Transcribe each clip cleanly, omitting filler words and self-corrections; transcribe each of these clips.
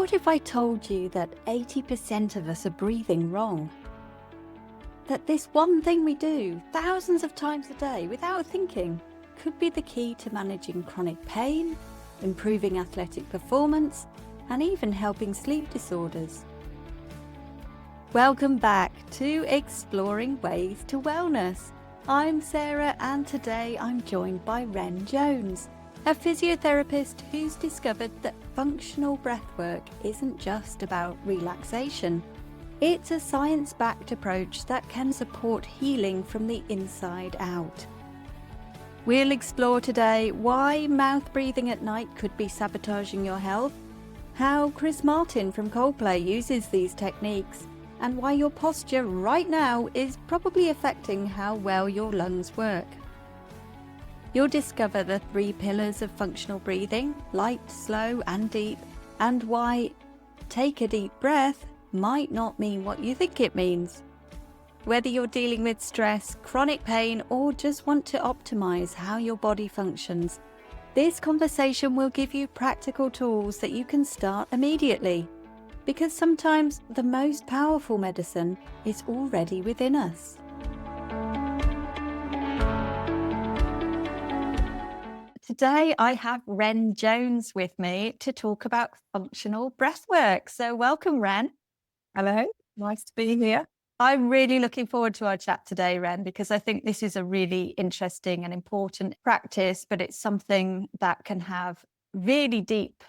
What if I told you that 80% of us are breathing wrong? That this one thing we do thousands of times a day without thinking could be the key to managing chronic pain, improving athletic performance, and even helping sleep disorders. Welcome back to Exploring Ways to Wellness. I'm Sarah, and today I'm joined by Ren Jones, a physiotherapist who's discovered that functional breathwork isn't just about relaxation. It's a science-backed approach that can support healing from the inside out. We'll explore today why mouth breathing at night could be sabotaging your health, how Chris Martin from Coldplay uses these techniques, and why your posture right now is probably affecting how well your lungs work. You'll discover the 3 pillars of functional breathing: light, slow, and deep, and why take a deep breath might not mean what you think it means. Whether you're dealing with stress, chronic pain, or just want to optimize how your body functions, this conversation will give you practical tools that you can start immediately. Because sometimes the most powerful medicine is already within us. Today I have Ren Jones with me to talk about functional breathwork. So welcome, Ren. Hello, nice to be here. I'm really looking forward to our chat today, Ren, because I think this is a really interesting and important practice, but it's something that can have really deep,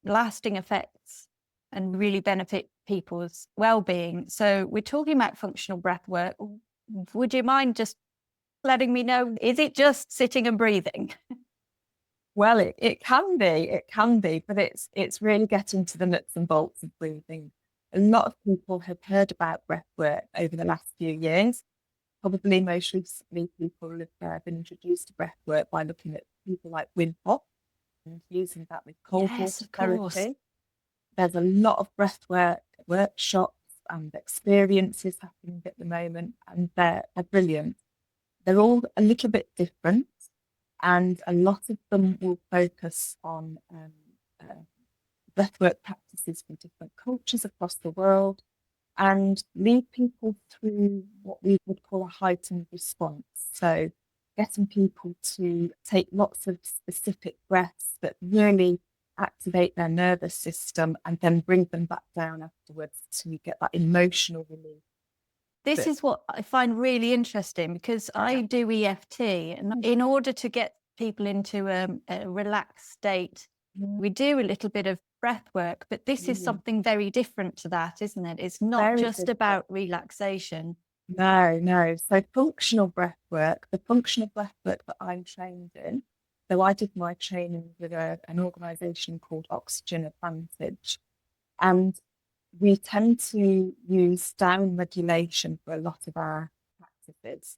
lasting effects and really benefit people's well-being. So we're talking about functional breathwork. Would you mind just letting me know, is it just sitting and breathing? Well, it can be, but it's really getting to the nuts and bolts of breathing. A lot of people have heard about breath work over the last few years. Probably most recently, people have been introduced to breath work by looking at people like Wimbledon and using that with cold Yes, water of course. therapy. There's a lot of breath work workshops and experiences happening at the moment, and they're brilliant. They're all a little bit different, and a lot of them will focus on breathwork practices from different cultures across the world and lead people through what we would call a heightened response. So getting people to take lots of specific breaths that really activate their nervous system and then bring them back down afterwards to get that emotional relief. This is what I find really interesting, because I do EFT, and in order to get people into a relaxed state, we do a little bit of breath work, but this is something very different to that, isn't it? It's not Very just different. about relaxation. No. So functional breath work, the functional breath work that I'm trained in, so I did my training with an organisation called Oxygen Advantage, and we tend to use down regulation for a lot of our practices.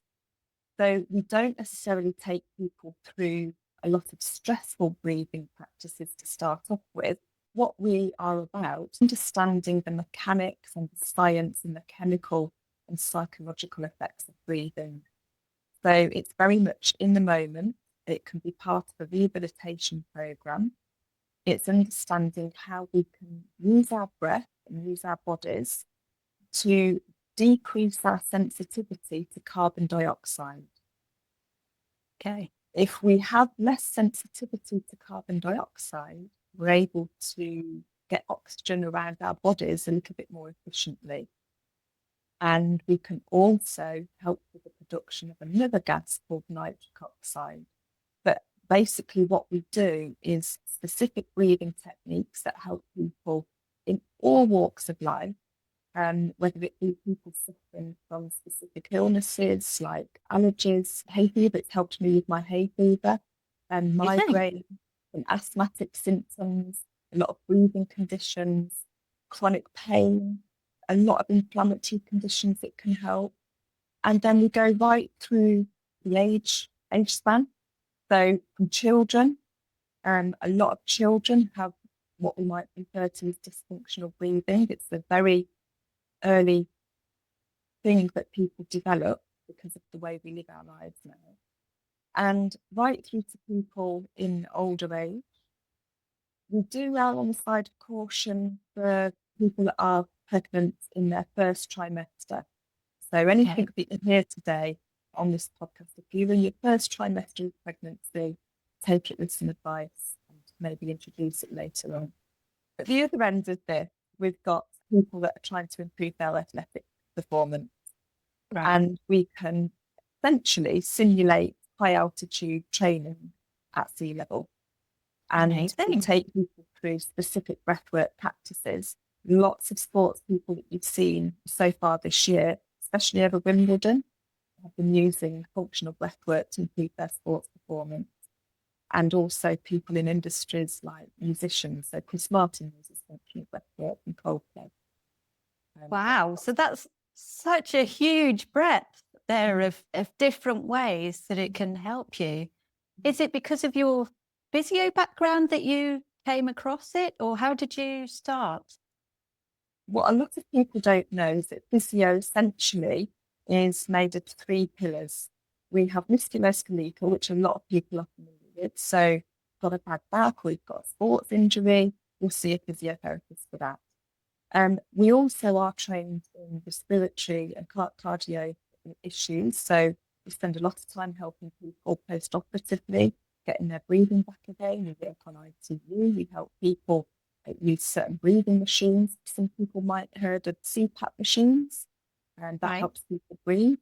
So we don't necessarily take people through a lot of stressful breathing practices to start off with. What we are about, understanding the mechanics and the science and the chemical and psychological effects of breathing. So it's very much in the moment. It can be part of a rehabilitation program. It's understanding how we can use our breath and use our bodies to decrease our sensitivity to carbon dioxide. Okay. If we have less sensitivity to carbon dioxide, we're able to get oxygen around our bodies a little bit more efficiently. And we can also help with the production of another gas called nitric oxide. But basically what we do is specific breathing techniques that help people in all walks of life, whether it be people suffering from specific illnesses like allergies, hay fever. It's helped me with my hay fever, and migraine and asthmatic symptoms, a lot of breathing conditions, chronic pain, a lot of inflammatory conditions it can help. And then we go right through the age span. So from children, a lot of children have what we might refer to as dysfunctional breathing. It's a very early thing that people develop because of the way we live our lives now. And right through to people in older age, We do err on the side of caution for people that are pregnant in their first trimester. So anything that you hear today on this podcast, if you're in your first trimester of pregnancy, take it with some advice and maybe introduce it later on. At the other end of this, we've got people that are trying to improve their athletic performance. Right. And we can essentially simulate high altitude training at sea level. And we Amazing. take people through specific breathwork practices. Lots of sports people that you've seen so far this year, especially over Wimbledon, have been using functional breathwork to improve their sports performance. And also people in industries like musicians. So Chris Martin uses functional breathwork and Coldplay. Wow. So that's such a huge breadth there of different ways that it can help you. Is it because of your physio background that you came across it, or how did you start? What a lot of people don't know is that physio essentially is made of 3 pillars. We have musculoskeletal, which a lot of people are familiar with. So, you've got a bad back or you've got a sports injury, you'll see a physiotherapist for that. We also are trained in respiratory and cardio issues. So, we spend a lot of time helping people post-operatively, getting their breathing back again. We work on ITU, we help people use certain breathing machines. Some people might have heard of CPAP machines, and that helps people breathe.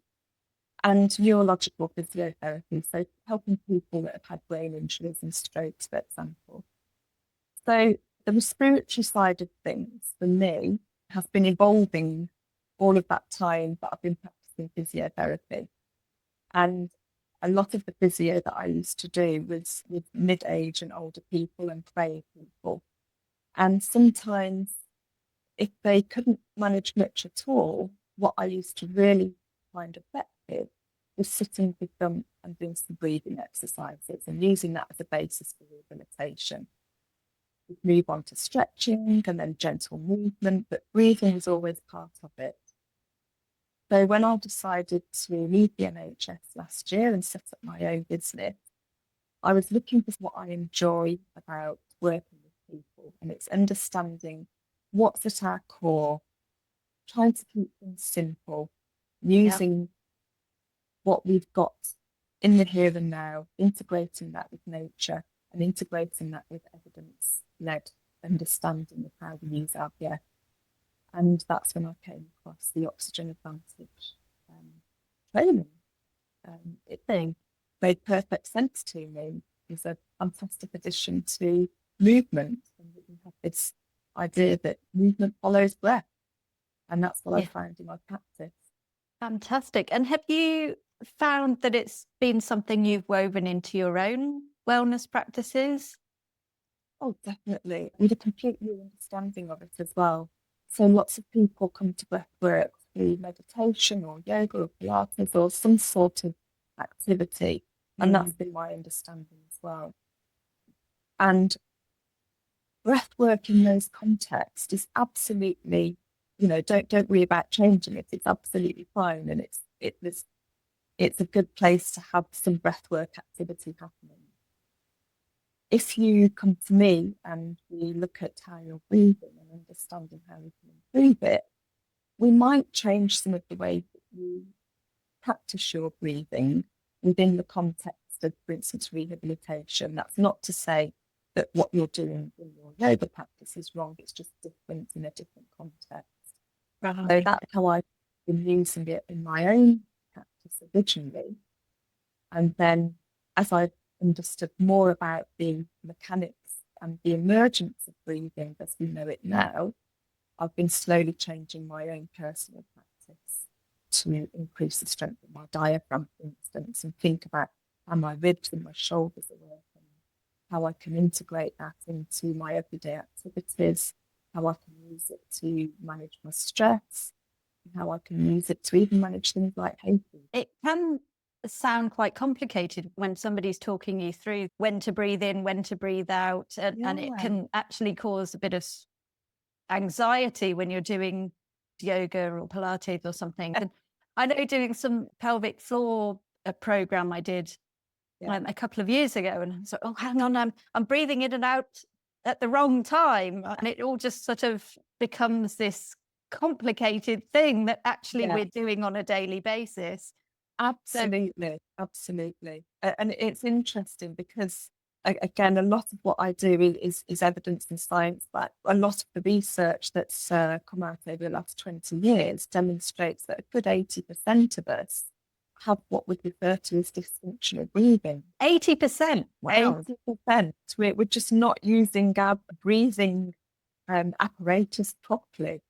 And neurological physiotherapy, so helping people that have had brain injuries and strokes, for example. So the respiratory side of things for me has been evolving all of that time that I've been practicing physiotherapy. And a lot of the physio that I used to do was with mid-age and older people and frail people. And sometimes if they couldn't manage much at all, what I used to really find effective was sitting with them and doing some breathing exercises and using that as a basis for rehabilitation. We'd move on to stretching and then gentle movement, but breathing was always part of it. So when I decided to leave the NHS last year and set up my own business, I was looking for what I enjoy about working with people, and it's understanding what's at our core, trying to keep things simple, using what we've got in the here and now, integrating that with nature and integrating that with evidence-led understanding of how we use our breath. And that's when I came across the Oxygen Advantage training. It made perfect sense to me. It's a fantastic addition to movement. And we have this idea that movement follows breath. And that's what I found in my practice. Fantastic. And have you found that it's been something you've woven into your own wellness practices? Oh, definitely. With a complete new understanding of it as well. So lots of people come to breathwork through meditation or yoga or Pilates or some sort of activity. And that's been my understanding as well. And breathwork in those contexts is absolutely, don't worry about changing it. It's absolutely fine. And it's a good place to have some breathwork activity happening. If you come to me and we look at how you're breathing and understanding how we can improve it, we might change some of the way that you practice your breathing within the context of, for instance, rehabilitation. That's not to say that what you're doing in your yoga practice is wrong. It's just different in a different context. So that's how I've been using it in my own practice originally. And then as I've understood more about the mechanics and the emergence of breathing as we know it now, I've been slowly changing my own personal practice to increase the strength of my diaphragm, for instance, and think about how my ribs and my shoulders are working, how I can integrate that into my everyday activities, how I can use it to manage my stress, and how I can use it to even manage things like hay fever. It can sound quite complicated when somebody's talking you through when to breathe in, when to breathe out, and it can actually cause a bit of anxiety when you're doing yoga or Pilates or something. And I know doing some pelvic floor program I did a couple of years ago, and I was like, oh, hang on, I'm breathing in and out at the wrong time, and it all just sort of becomes this complicated thing that actually we're doing on a daily basis. Absolutely, absolutely. And it's interesting because, again, a lot of what I do is evidence and science, but a lot of the research that's come out over the last 20 years demonstrates that a good 80% of us have what we refer to as dysfunctional breathing. 80%? Wow. 80%. We're just not using our breathing apparatus properly.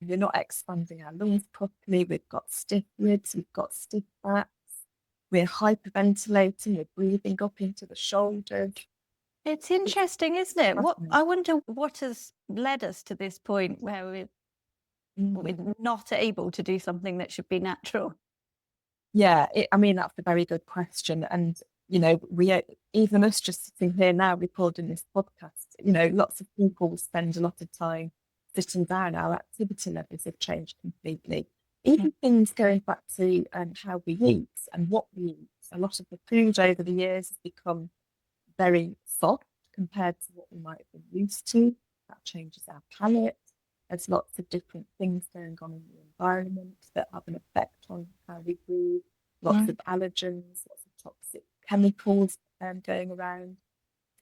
We're not expanding our lungs properly. We've got stiff ribs. We've got stiff backs. We're hyperventilating. We're breathing up into the shoulders. It's interesting, isn't it? I wonder what has led us to this point where we're not able to do something that should be natural. Yeah, I mean, that's a very good question. And, you know, even us just sitting here now recording this podcast, you know, lots of people spend a lot of time sitting down. Our activity levels have changed completely. Even things going back to how we eat and what we eat. A lot of the food over the years has become very soft compared to what we might have been used to. That changes our palate. There's lots of different things going on in the environment that have an effect on how we breathe. Lots of allergens, lots of toxic chemicals going around.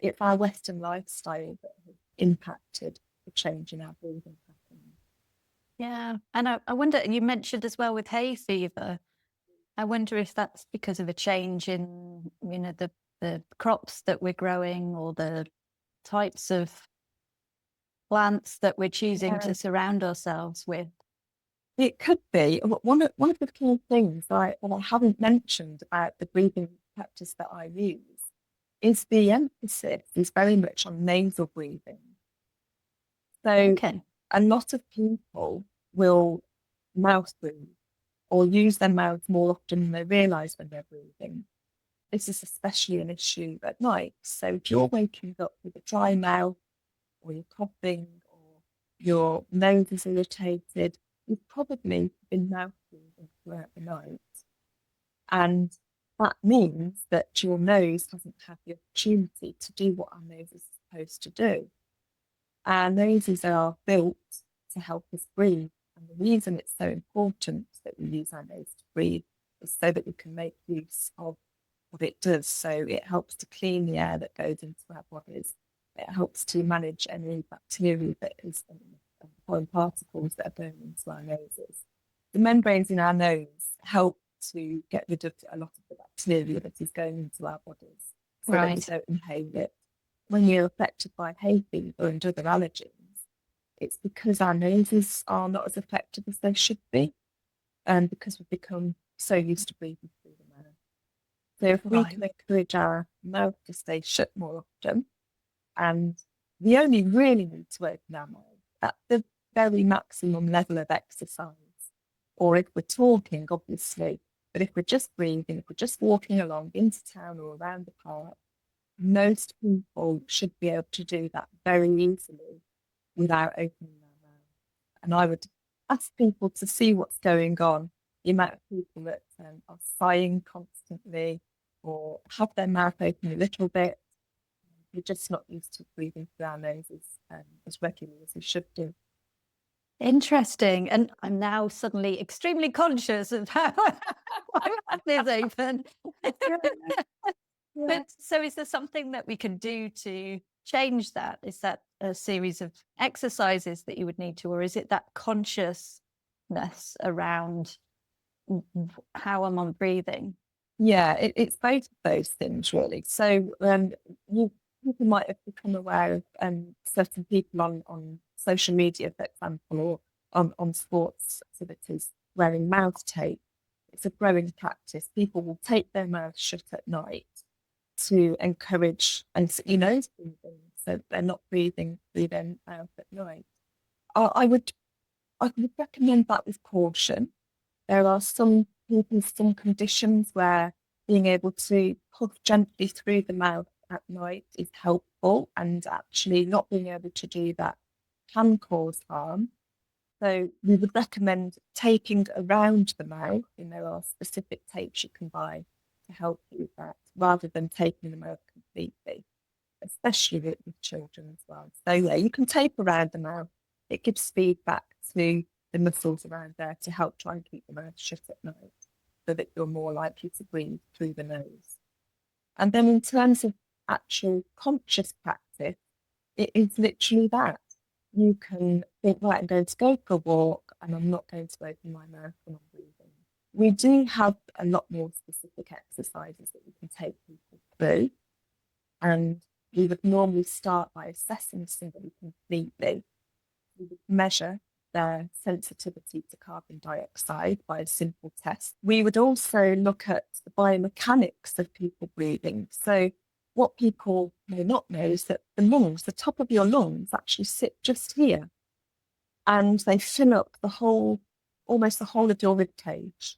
It's our Western lifestyle that has impacted the change in our breathing pattern. Yeah, and I wonder, you mentioned as well with hay fever, I wonder if that's because of a change in, you know, the crops that we're growing or the types of plants that we're choosing to surround ourselves with. It could be. One of the key things that I haven't mentioned about the breathing practice that I use is the emphasis is very much on nasal breathing. So a lot of people will mouth breathe or use their mouths more often than they realise when they're breathing. This is especially an issue at night. So if you're waking up with a dry mouth or you're coughing or your nose is irritated, you've probably been mouth breathing throughout the night. And that means that your nose hasn't had the opportunity to do what our nose is supposed to do. Our noses are built to help us breathe. And the reason it's so important that we use our nose to breathe is so that we can make use of what it does. So it helps to clean the air that goes into our bodies. It helps to manage any bacteria that is foreign particles that are going into our noses. The membranes in our nose help to get rid of a lot of the bacteria that is going into our bodies so that we don't inhale it. When you're affected by hay fever and other allergens, it's because our noses are not as effective as they should be, and because we've become so used to breathing through the mouth. So if we can encourage our mouth to stay shut more often, and we only really need to open our mouth at the very maximum level of exercise, or if we're talking, obviously, but if we're just breathing, if we're just walking along into town or around the park, most people should be able to do that very easily without opening their mouth. And I would ask people to see what's going on, the amount of people that are sighing constantly or have their mouth open a little bit. We're just not used to breathing through our noses as regularly as we should do. Interesting. And I'm now suddenly extremely conscious of how my mouth is open. But so is there something that we can do to change that? Is that a series of exercises that you would need to, or is it that consciousness around how am I breathing? Yeah, it's both of those things, really. So people might have become aware of certain people on social media, for example, or on sports activities, wearing mouth tape. It's a growing practice. People will tape their mouth shut at night to encourage and nose breathing, so they're not breathing through their mouth at night. I would recommend that with caution. There are some people, some conditions where being able to puff gently through the mouth at night is helpful, and actually not being able to do that can cause harm. So we would recommend taping around the mouth, and there are specific tapes you can buy to help you with that, rather than taping the mouth completely. especially with children as well. So yeah, you can tape around the mouth. It gives feedback to the muscles around there to help try and keep the mouth shut at night so that you're more likely to breathe through the nose. And then in terms of actual conscious practice, it is literally that. You can think, right, I'm going to go for a walk and I'm not going to open my mouth when I'm breathing. We do have a lot more specific exercises that we can take people through. And we would normally start by assessing somebody completely. We would measure their sensitivity to carbon dioxide by a simple test. We would also look at the biomechanics of people breathing. So what people may not know is that the lungs, the top of your lungs actually sit just here, and they fill up almost the whole of your rib cage.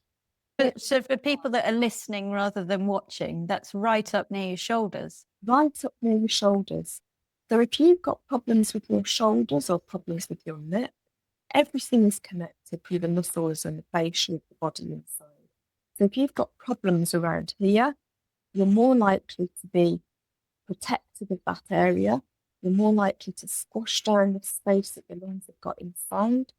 So for people that are listening rather than watching, that's right up near your shoulders. Right up near your shoulders. So if you've got problems with your shoulders or problems with your neck, everything is connected through the muscles and the fascia of the body inside. So if you've got problems around here, you're more likely to be protective of that area. You're more likely to squash down the space that your lungs have got inside.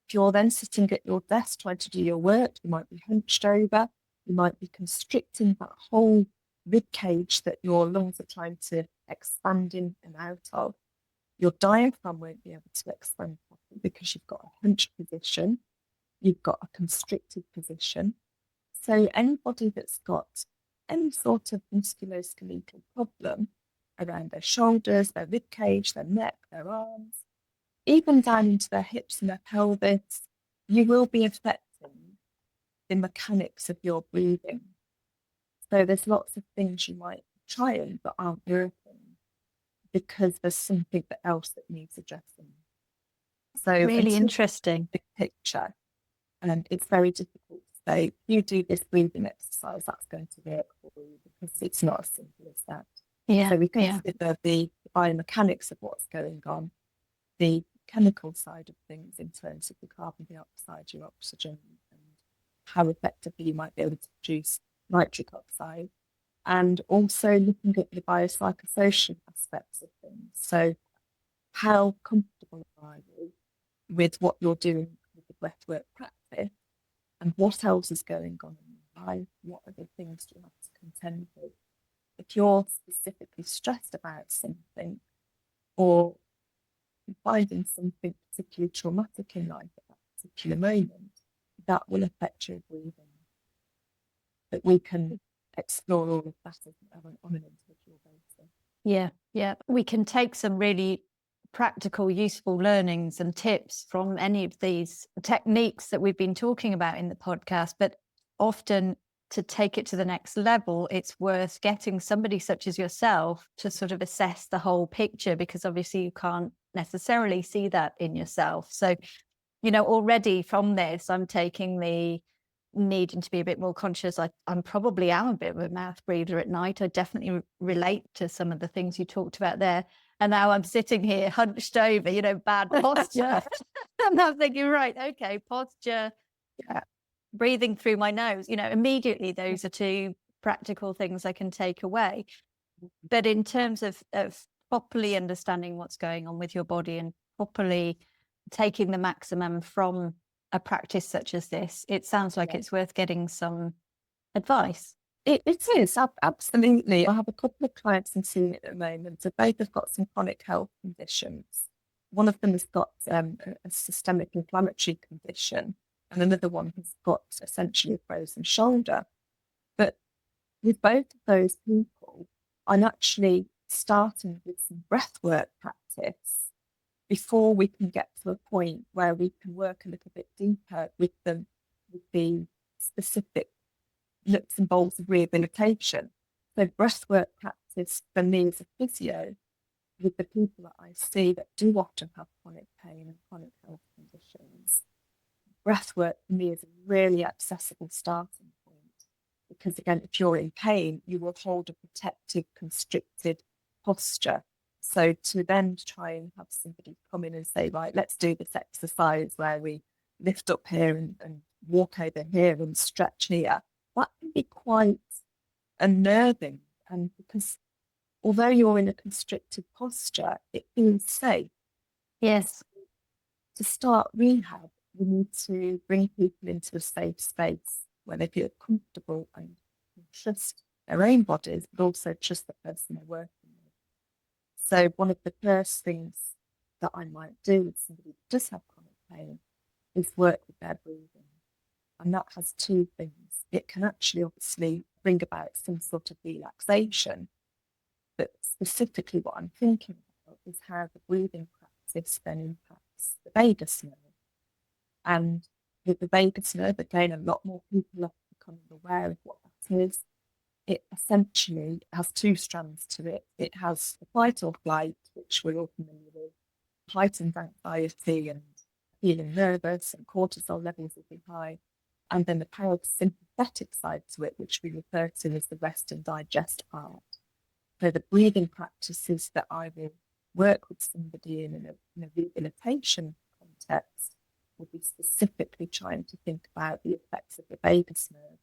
If you're then sitting at your desk trying to do your work, you might be hunched over. You might be constricting that whole rib cage that your lungs are trying to expand in and out of. Your diaphragm won't be able to expand properly because you've got a hunched position. You've got a constricted position. So anybody that's got any sort of musculoskeletal problem around their shoulders, their rib cage, their neck, their arms, even down into their hips and their pelvis, you will be affecting the mechanics of your breathing. So there's lots of things you might be trying but aren't working because there's something else that needs addressing. So really interesting. Big picture, and it's very difficult to say, you do this breathing exercise, that's going to work for you, because it's not as simple as that. Yeah. So we consider the biomechanics of what's going on, the chemical side of things in terms of the carbon dioxide, your oxygen, and how effectively you might be able to produce nitric oxide, and also looking at the biopsychosocial aspects of things. So how comfortable are you with what you're doing with the breathwork practice, and what else is going on in your life? What are the things you have to contend with? If you're specifically stressed about something, or finding something particularly traumatic in life at that particular moment, that will affect your breathing. But we can explore all of that on an individual basis. Yeah. We can take some really practical, useful learnings and tips from any of these techniques that we've been talking about in the podcast, but often to take it to the next level, it's worth getting somebody such as yourself to sort of assess the whole picture, because obviously you can't necessarily see that in yourself. So, already from this, I'm taking the needing to be a bit more conscious. I'm probably am a bit of a mouth breather at night. I definitely relate to some of the things you talked about there. And now I'm sitting here hunched over, bad posture. And I'm thinking, right, okay, posture, breathing through my nose, immediately those are two practical things I can take away. But in terms of properly understanding what's going on with your body and properly taking the maximum from a practice such as this, it sounds like it's worth getting some advice. It is, absolutely. I have a couple of clients in senior at the moment. So both have got some chronic health conditions. One of them has got a systemic inflammatory condition, and another one has got essentially a frozen shoulder. But with both of those people, I'm actually starting with some breathwork practice before we can get to a point where we can work a little bit deeper with them, with the specific nuts and bolts of rehabilitation. So breathwork practice for me as a physio, with the people that I see that do often have chronic pain and chronic health conditions, breathwork for me is a really accessible starting point. Because again, if you're in pain, you will hold a protective, constricted posture. So to then try and have somebody come in and say, right, let's do this exercise where we lift up here and walk over here and stretch here, that can be quite unnerving. And because although you're in a constricted posture, it feels safe. Yes. To start rehab, we need to bring people into a safe space where they feel comfortable and trust their own bodies, but also trust the person they're working with. So one of the first things that I might do with somebody who does have chronic pain is work with their breathing. And that has two things. It can actually obviously bring about some sort of relaxation, but specifically what I'm thinking about is how the breathing practice then impacts the vagus nerve. And with the vagus nerve, again, a lot more people are becoming aware of what that is. It essentially has two strands to it. It has the fight or flight, which we're all familiar with, heightened anxiety and feeling nervous, and cortisol levels will be high. And then the parasympathetic side to it, which we refer to as the rest and digest part. So the breathing practices that I will work with somebody in a rehabilitation context will be specifically trying to think about the effects of the vagus nerve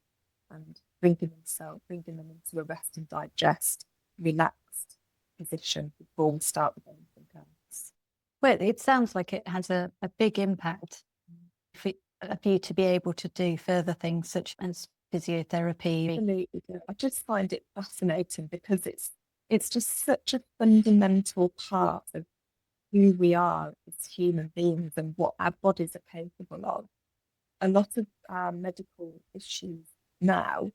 and bringing them into a rest and digest, relaxed position before we start with anything else. Well, it sounds like it has a big impact for you to be able to do further things such as physiotherapy. Absolutely. I just find it fascinating because it's just such a fundamental part of who we are as human beings and what our bodies are capable of. A lot of our medical issues now,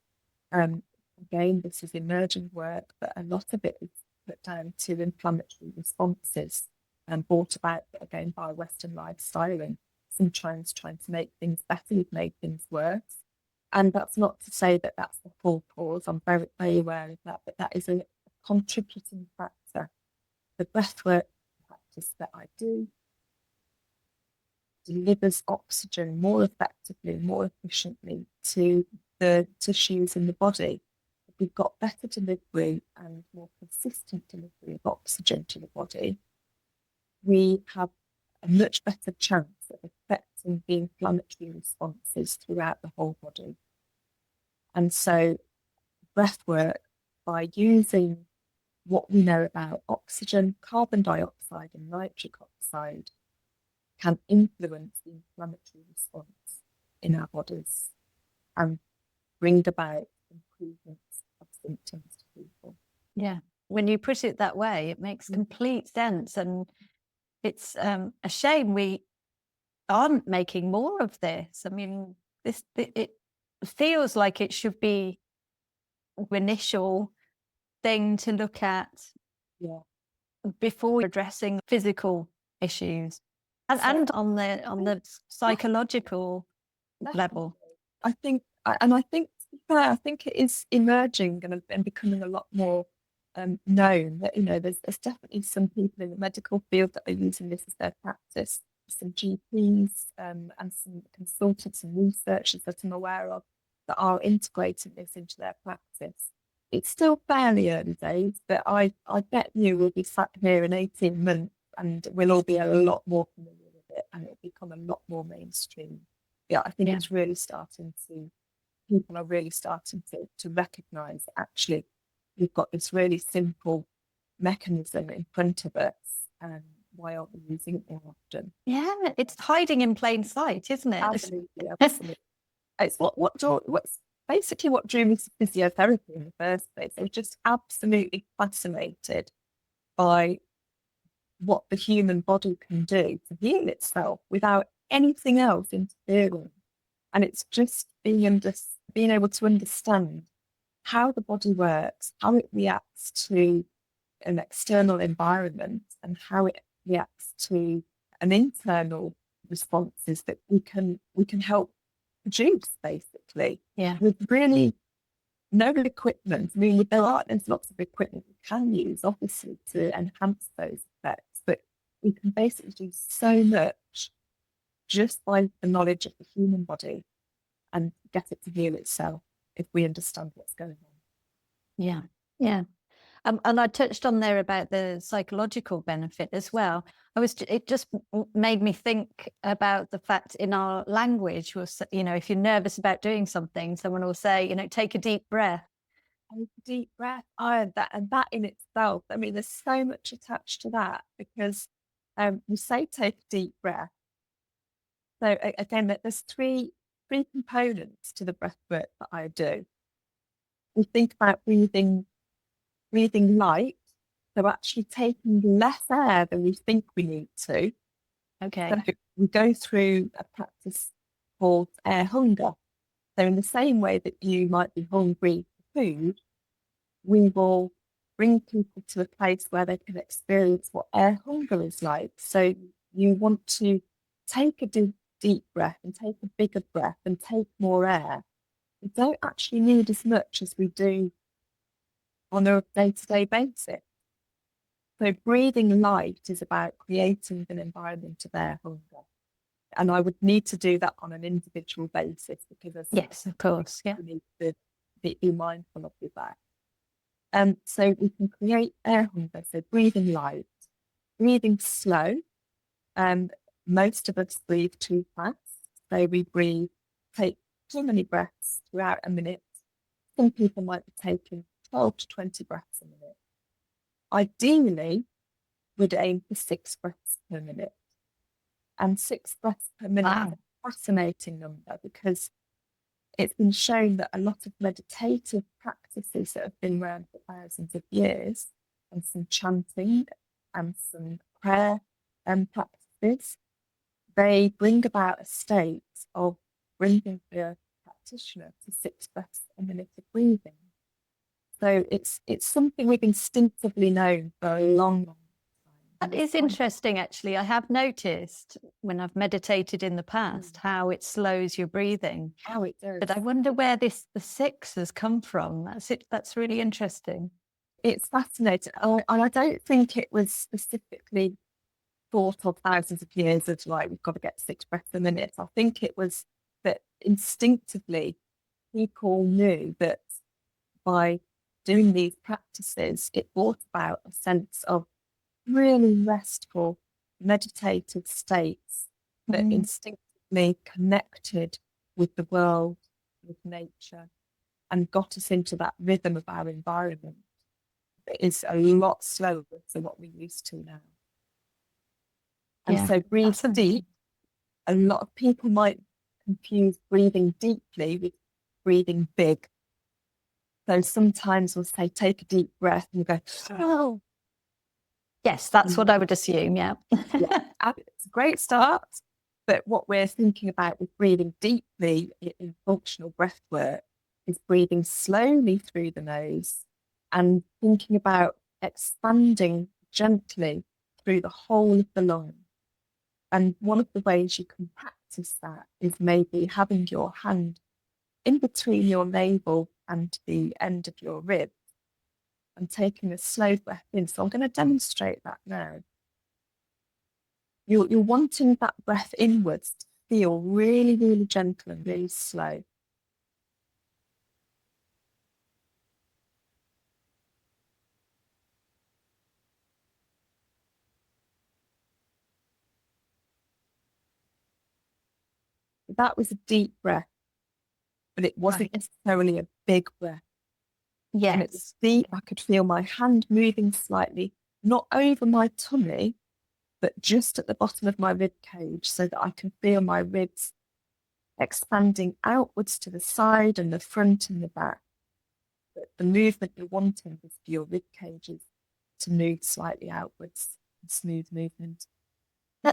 again, this is emerging work, but a lot of it is put down to inflammatory responses and brought about, again, by Western lifestyle and sometimes trying to make things better, we've made things worse. And that's not to say that that's the full cause. I'm very, very aware of that, but that is a contributing factor. The breathwork practice that I do delivers oxygen more effectively, more efficiently to the tissues in the body. If we've got better delivery and more consistent delivery of oxygen to the body, we have a much better chance of affecting the inflammatory responses throughout the whole body. And so breathwork, by using what we know about oxygen, carbon dioxide and nitric oxide, can influence the inflammatory response in our bodies and bring about improvements of symptoms to people. Yeah. When you put it that way, it makes complete sense. And it's a shame we aren't making more of this. I mean, it feels like it should be the initial thing to look at before addressing physical issues and on the psychological level. I think I think it is emerging and becoming a lot more known that there's definitely some people in the medical field that are using this as their practice. Some GPs and some consultants and researchers that I'm aware of that are integrating this into their practice. It's still fairly early days, but I bet you we'll be sat here in 18 months and we'll all be a lot more familiar with it and it'll become a lot more mainstream. Yeah, I think it's really people are really starting to recognise that actually we've got this really simple mechanism in front of us and why aren't we using it more often? Yeah, it's hiding in plain sight, isn't it? Absolutely, absolutely. It's what's basically what drew me to physiotherapy in the first place. I was just absolutely fascinated by what the human body can do to heal itself without anything else interfering. And it's just being able to understand how the body works, how it reacts to an external environment, and how it reacts to an internal responses that we can help produce basically. Yeah. With really no equipment. I mean, there's lots of equipment we can use, obviously, to enhance those effects, but we can basically do so much just by the knowledge of the human body and get it to heal itself if we understand what's going on. Yeah, yeah. And I touched on there about the psychological benefit as well. It just made me think about the fact in our language, if you're nervous about doing something, someone will say, take a deep breath. take a deep breath. Oh, that in itself, I mean, there's so much attached to that because we say take a deep breath. So again, there's three components to the breath work that I do. We think about breathing light, so actually taking less air than we think we need to. Okay. So we go through a practice called air hunger. So in the same way that you might be hungry for food, we will bring people to a place where they can experience what air hunger is like. So you want to take a deep breath and take a bigger breath and take more air. We don't actually need as much as we do on a day-to-day basis. So breathing light is about creating an environment of air hunger. And I would need to do that on an individual basis because Yes, of course. Yeah. we need to be mindful of that. So we can create air hunger, so breathing light, breathing slow. Most of us breathe too fast. So we take too many breaths throughout a minute. Some people might be taking 12 to 20 breaths a minute. Ideally, we'd aim for 6 breaths per minute. And 6 breaths per minute is a fascinating number because it's been shown that a lot of meditative practices that have been around for thousands of years, and some chanting and some prayer practices, they bring about a state of bringing the practitioner to 6 breaths a minute of breathing. So it's something we've instinctively known for a long, long time. That is interesting, actually. I have noticed when I've meditated in the past how it slows your breathing. How it does. But I wonder where the 6 has come from. That's really interesting. It's fascinating. And I don't think it was specifically thought of thousands of years of like, we've got to get 6 breaths a minute. I think it was that instinctively people knew that by doing these practices, it brought about a sense of really restful, meditative states that instinctively connected with the world, with nature, and got us into that rhythm of our environment. It is a lot slower than what we're used to now. And so breathe deep. A lot of people might confuse breathing deeply with breathing big. So sometimes we'll say, take a deep breath, and you go, oh. Yes, that's what I would assume, yeah. It's a great start. But what we're thinking about with breathing deeply in functional breath work is breathing slowly through the nose and thinking about expanding gently through the whole of the lung. And one of the ways you can practice that is maybe having your hand in between your navel and the end of your rib and taking a slow breath in. So I'm going to demonstrate that now. You're wanting that breath inwards to feel really, really gentle and really slow. That was a deep breath, but it wasn't necessarily a big breath. Yes. And it was deep. I could feel my hand moving slightly, not over my tummy, but just at the bottom of my rib cage so that I can feel my ribs expanding outwards to the side and the front and the back. But the movement you're wanting is for your rib cages to move slightly outwards, smooth movement.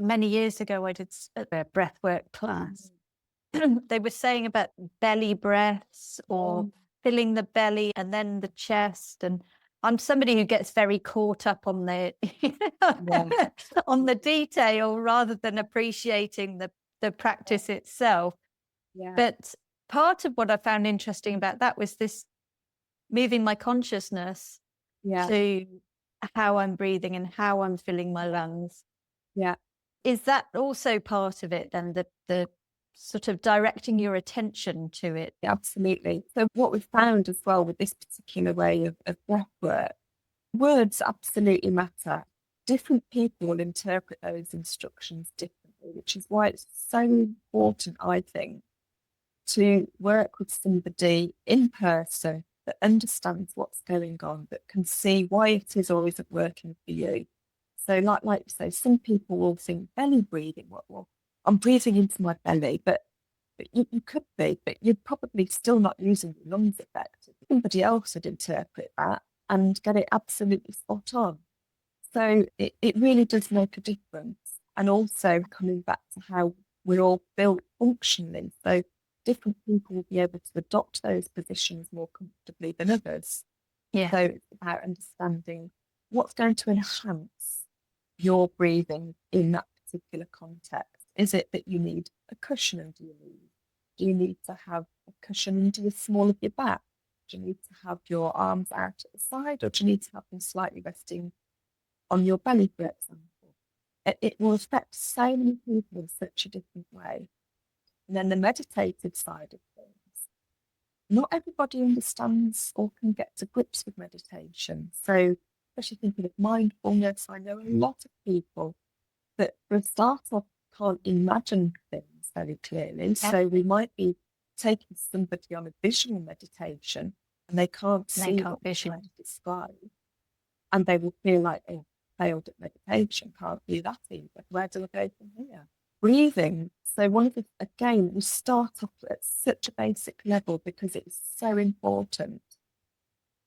Many years ago, I did a breathwork class. They were saying about belly breaths or filling the belly and then the chest. And I'm somebody who gets very caught up on the on the detail rather than appreciating the practice itself. Yeah. But part of what I found interesting about that was this moving my consciousness to how I'm breathing and how I'm filling my lungs. Yeah. Is that also part of it then, the sort of directing your attention to it? Absolutely. So what we've found as well with this particular way of breath work, words absolutely matter. Different people will interpret those instructions differently, which is why it's so important, I think, to work with somebody in person that understands what's going on, that can see why it is or isn't working for you. So like you say, some people will think belly breathing, well, I'm breathing into my belly, but you could be, but you're probably still not using your lungs effectively. Somebody else would interpret that and get it absolutely spot on. So it really does make a difference. And also coming back to how we're all built functionally. So different people will be able to adopt those positions more comfortably than others. Yeah. So it's about understanding what's going to enhance your breathing in that particular context. Is it that you need a cushion under your knees? Do you need to have a cushion under the small of your back? Do you need to have your arms out at the side, or do you need to have them slightly resting on your belly, for example? It will affect so many people in such a different way. And then the meditative side of things, not everybody understands or can get to grips with meditation. So especially thinking of mindfulness, I know a lot of people that for a start off can't imagine things very clearly. Yeah. So we might be taking somebody on a visual meditation and they can't see what we're trying to describe. And they will feel like they failed at meditation, can't do that either. Where do I go from here? Breathing. So one of the, again, we start off at such a basic level because it's so important.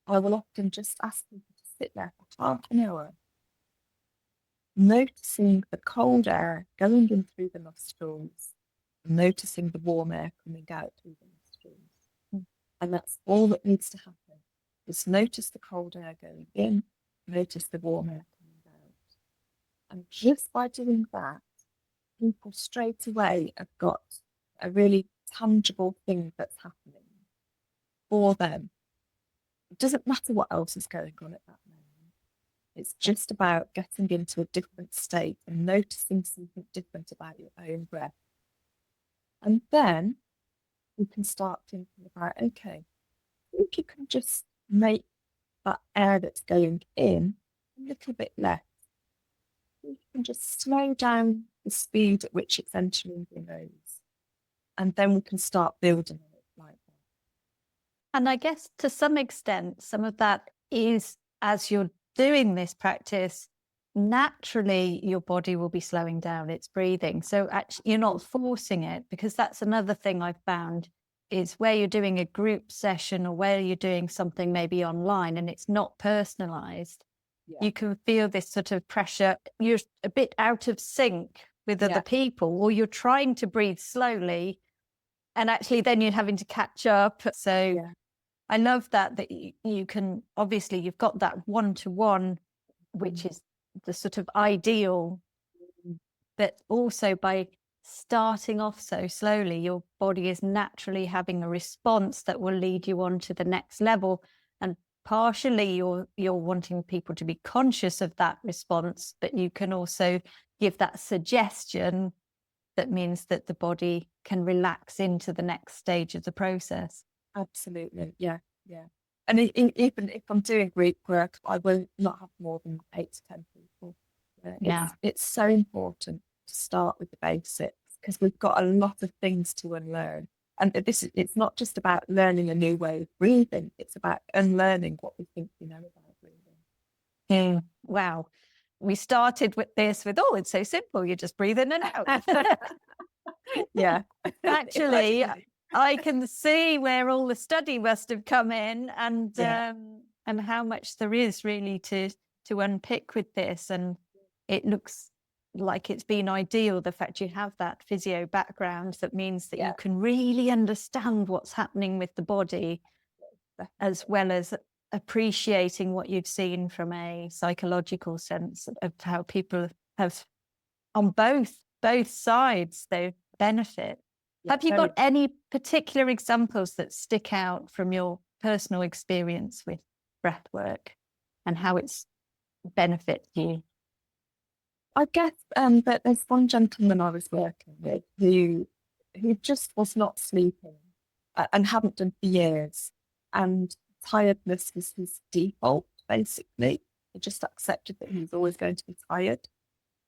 I will often just ask people to sit there for half an hour, noticing the cold air going in through the nostrils, noticing the warm air coming out through the nostrils. And that's all that needs to happen. Just notice the cold air going in, notice the warm air coming out. And just by doing that, people straight away have got a really tangible thing that's happening for them. It doesn't matter what else is going on at that moment. It's just about getting into a different state and noticing something different about your own breath. And then you can start thinking about, okay, if you can just make that air that's going in a little bit less, you can just slow down the speed at which it's entering your nose. And then we can start building on it like that. And I guess to some extent, some of that is as you're doing this practice, naturally your body will be slowing down its breathing. So actually you're not forcing it, because that's another thing I've found is where you're doing a group session or where you're doing something maybe online and it's not personalized. Yeah. You can feel this sort of pressure. You're a bit out of sync with other people, or you're trying to breathe slowly and actually then you're having to catch up. So I love that you can, obviously you've got that one-to-one, which is the sort of ideal, but also by starting off so slowly, your body is naturally having a response that will lead you on to the next level. And partially you're wanting people to be conscious of that response, but you can also give that suggestion that means that the body can relax into the next stage of the process. Absolutely. Yeah. And even if I'm doing group work, I will not have more than 8 to 10 people. It's so important to start with the basics, because we've got a lot of things to unlearn. And it's not just about learning a new way of breathing, it's about unlearning what we think we know about breathing. Wow. We started with this oh, it's so simple. You just breathe in and out. Yeah. Actually, I can see where all the study must have come in and how much there is really to unpick with this. And it looks like it's been ideal, the fact you have that physio background, that means that you can really understand what's happening with the body, as well as appreciating what you've seen from a psychological sense of how people have on both sides they benefit. Have you got any particular examples that stick out from your personal experience with breath work and how it's benefit you? I guess that there's one gentleman I was working with who just was not sleeping and hadn't done for years, and tiredness was his default, basically. He just accepted that he was always going to be tired.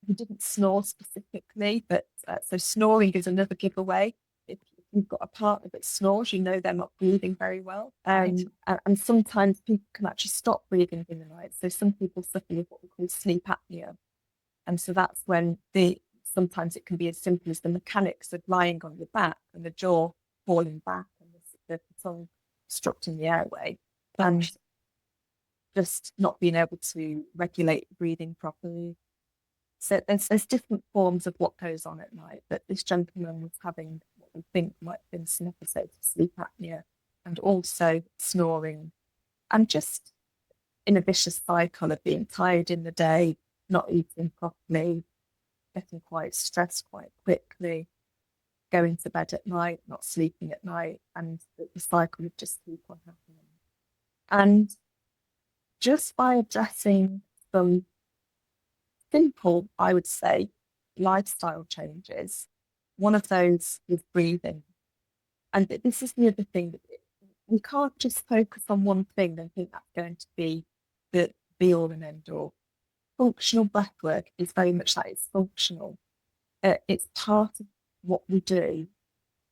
He didn't snore specifically, but so snoring is another giveaway. If you've got a partner that snores, you know they're not breathing very well. Right. And sometimes people can actually stop breathing in the night. So some people suffer with what we call sleep apnea. And so that's when sometimes it can be as simple as the mechanics of lying on your back and the jaw falling back and the tongue obstructing the airway. And just not being able to regulate breathing properly. So there's different forms of what goes on at night, but this gentleman was having what we think might have been some episodes of sleep apnea and also snoring and just in a vicious cycle of being tired in the day, not eating properly, getting quite stressed quite quickly, going to bed at night, not sleeping at night, and the cycle would just keep on happening. And just by addressing some simple, I would say, lifestyle changes, one of those is breathing. And this is the other thing, that we can't just focus on one thing and think that's going to be the be all and end all. Functional breathwork is very much like it's functional. It's part of what we do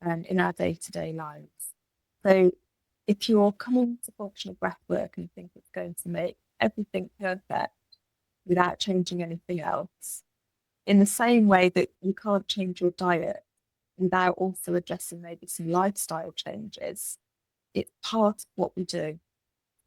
in our day-to-day lives. So if you're coming to functional breathwork and think it's going to make everything perfect without changing anything else, in the same way that you can't change your diet without also addressing maybe some lifestyle changes, it's part of what we do.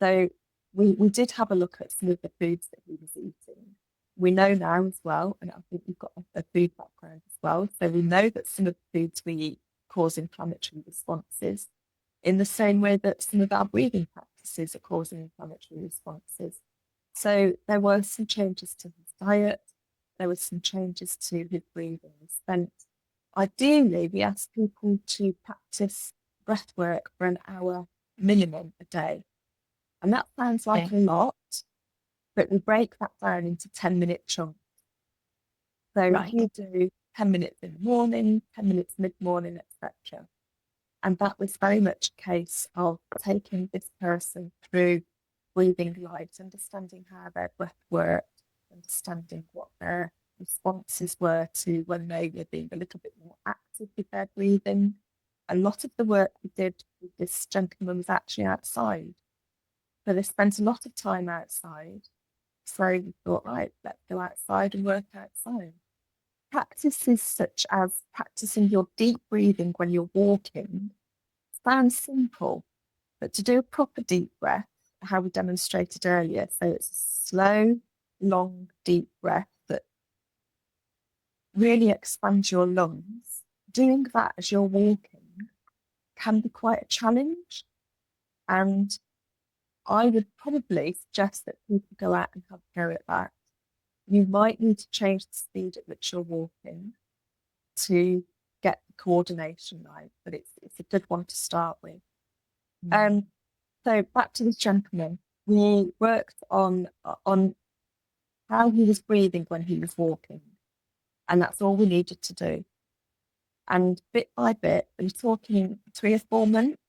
So we did have a look at some of the foods that he was eating. We know now as well, and I think we've got a food background as well, so we know that some of the foods we eat cause inflammatory responses in the same way that some of our breathing practices are causing inflammatory responses. So there were some changes to his diet, there were some changes to his breathing. We spent, ideally, we asked people to practice breath work for an hour minimum a day. And that sounds like a lot, but we break that down into 10-minute chunks. So you do 10 minutes in the morning, 10 minutes mid-morning, etc. And that was very much a case of taking this person through breathing lives, understanding how their breath worked, understanding what their responses were to when they were being a little bit more active with their breathing. A lot of the work we did with this gentleman was actually outside. So they spent a lot of time outside. So we thought, right, let's go outside and work outside. Practices such as practicing your deep breathing when you're walking sounds simple, but to do a proper deep breath, how we demonstrated earlier, so it's a slow, long, deep breath that really expands your lungs. Doing that as you're walking can be quite a challenge. And I would probably suggest that people go out and have a go at that. You might need to change the speed at which you're walking to get the coordination right, but it's a good one to start with. So back to this gentleman, we worked on how he was breathing when he was walking, and that's all we needed to do. And bit by bit, we were talking 3 or 4 months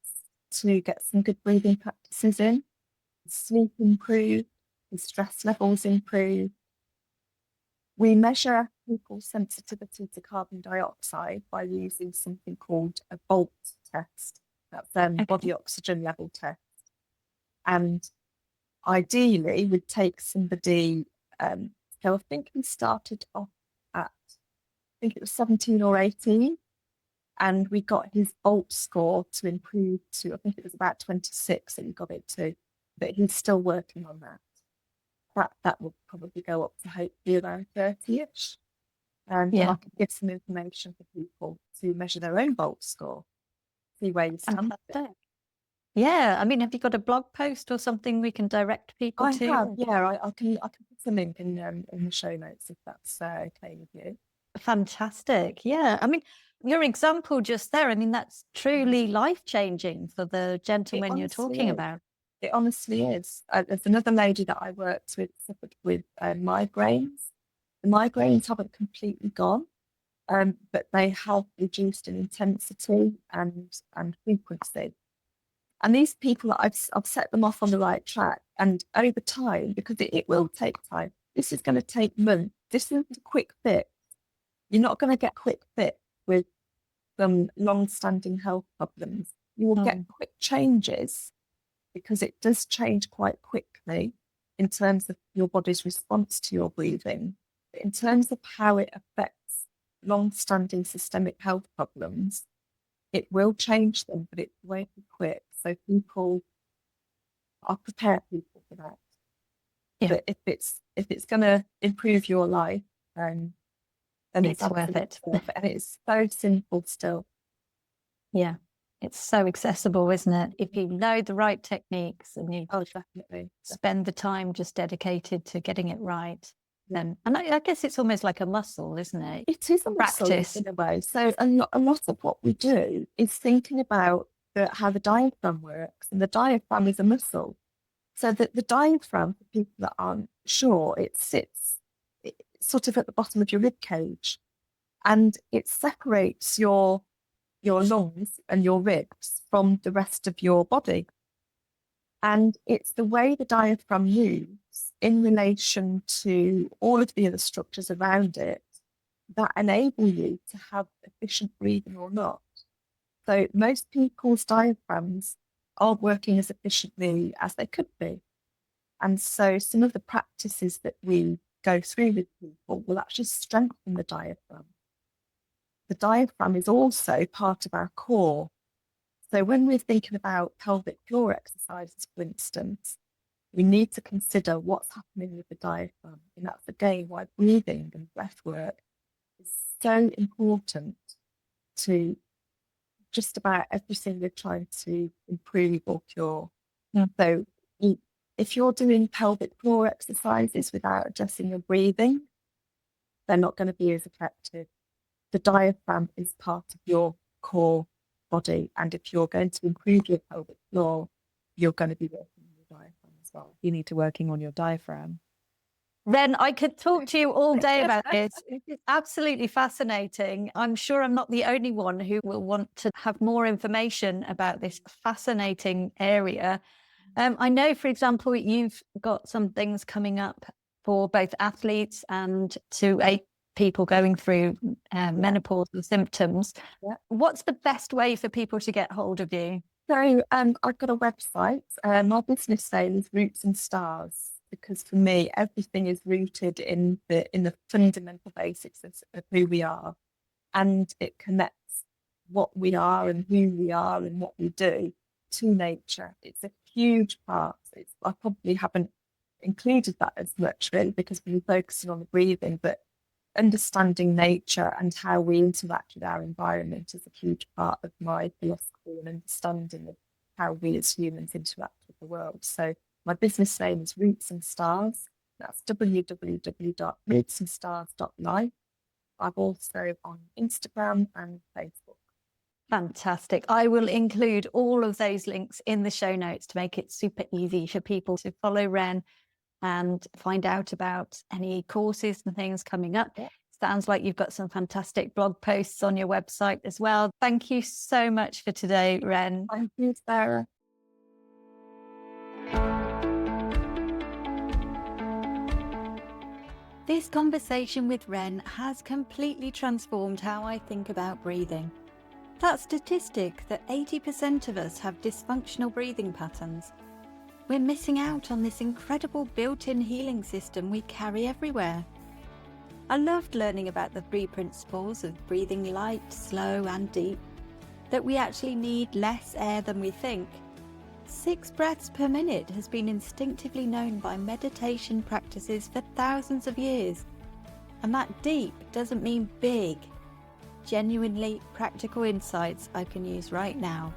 to get some good breathing practices in. His sleep improved, his stress levels improved. We measure people's sensitivity to carbon dioxide by using something called a BOLT test. That's body oxygen level test. And ideally, we'd take somebody, so I think he started off at, I think it was 17 or 18, and we got his BOLT score to improve to, I think it was about 26 that he got it to, but he's still working on that. That will probably go up to hopefully around 30-ish. And I can give some information for people to measure their own BOLT score, see where you stand. Yeah, I mean, have you got a blog post or something we can direct people to? I have, yeah. I can put some link in the show notes if that's okay with you. Fantastic. Yeah, I mean, your example just there, I mean, that's truly life-changing for the gentleman you're talking about. It honestly is. There's another lady that I worked with, suffered with migraines. The migraines haven't completely gone, but they have reduced in intensity and frequency. And these people, I've set them off on the right track. And over time, because it will take time, this is going to take months. This isn't a quick fix. You're not going to get quick fix with some long-standing health problems, you will get quick changes because it does change quite quickly in terms of your body's response to your breathing. But in terms of how it affects long-standing systemic health problems, it will change them, but it won't be quick. So I'll prepare people for that. Yeah. But if it's going to improve your life, then it's worth it. And it's so simple still. Yeah. It's so accessible, isn't it? If you know the right techniques and you definitely spend the time just dedicated to getting it right, then, and I guess it's almost like a muscle, isn't it? It is a practice muscle in a way. So a lot of what we do is thinking about how the diaphragm works, and the diaphragm is a muscle. So that the diaphragm, for people that aren't sure, it sits sort of at the bottom of your rib cage, and it separates your lungs and your ribs from the rest of your body. And it's the way the diaphragm moves in relation to all of the other structures around it that enable you to have efficient breathing or not. So most people's diaphragms aren't working as efficiently as they could be. And so some of the practices that we go through with people will actually strengthen the diaphragm. The diaphragm is also part of our core. So when we're thinking about pelvic floor exercises, for instance, we need to consider what's happening with the diaphragm. And that's again why breathing and breath work is so important to just about everything we're trying to improve or cure. Yeah. So if you're doing pelvic floor exercises without adjusting your breathing, they're not going to be as effective. The diaphragm is part of your core body, and if you're going to improve your pelvic floor, you're going to be working on your diaphragm as well. You need to working on your diaphragm. Ren, I could talk to you all day about this. It's absolutely fascinating. I'm sure I'm not the only one who will want to have more information about this fascinating area. I know, for example, you've got some things coming up for both athletes and to aid people going through menopausal symptoms. Yeah. What's the best way for people to get hold of you? So I've got a website. My business name is Roots and Stars, because for me, everything is rooted in the fundamental basics of who we are, and it connects what we are and who we are and what we do to nature. It's a huge part. I probably haven't included that as much really because we're focusing on the breathing, but understanding nature and how we interact with our environment is a huge part of my philosophy and understanding of how we as humans interact with the world. So my business name is Roots and Stars. That's www.rootsandstars.life. I'm also on Instagram and Facebook. Fantastic. I will include all of those links in the show notes to make it super easy for people to follow Ren and find out about any courses and things coming up. Yeah. Sounds like you've got some fantastic blog posts on your website as well. Thank you so much for today, Ren. Thank you, Sarah. This conversation with Ren has completely transformed how I think about breathing. That statistic that 80% of us have dysfunctional breathing patterns. We're missing out on this incredible built-in healing system we carry everywhere. I loved learning about the 3 principles of breathing light, slow and deep, that we actually need less air than we think. 6 breaths per minute has been instinctively known by meditation practices for thousands of years. And that deep doesn't mean big. Genuinely practical insights I can use right now.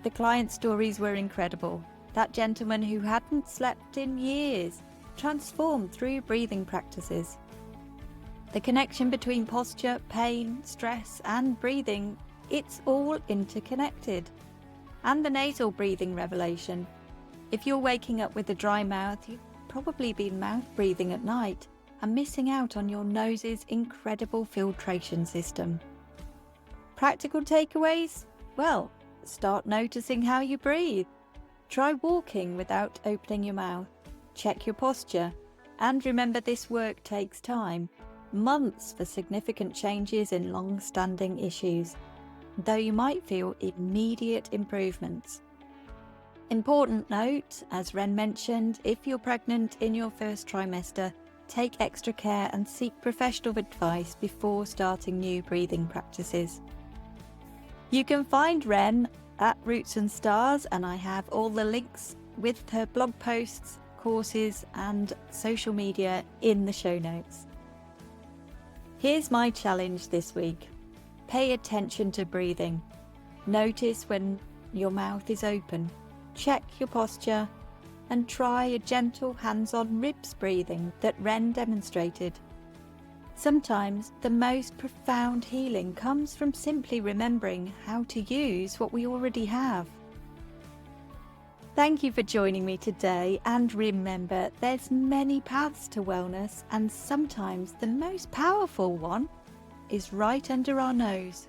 The client stories were incredible. That gentleman who hadn't slept in years, transformed through breathing practices. The connection between posture, pain, stress and breathing, it's all interconnected. And the nasal breathing revelation. If you're waking up with a dry mouth, you've probably been mouth breathing at night and missing out on your nose's incredible filtration system. Practical takeaways? Well, start noticing how you breathe. Try walking without opening your mouth. Check your posture. And remember, this work takes time. Months for significant changes in long-standing issues. though you might feel immediate improvements. Important note, as Ren mentioned, if you're pregnant in your first trimester, take extra care and seek professional advice before starting new breathing practices. You can find Ren at Roots and Stars, and I have all the links with her blog posts, courses and social media in the show notes. Here's my challenge this week. Pay attention to breathing. Notice when your mouth is open. Check your posture and try a gentle hands-on ribs breathing that Ren demonstrated. Sometimes the most profound healing comes from simply remembering how to use what we already have. Thank you for joining me today, and remember, there's many paths to wellness, and sometimes the most powerful one is right under our nose.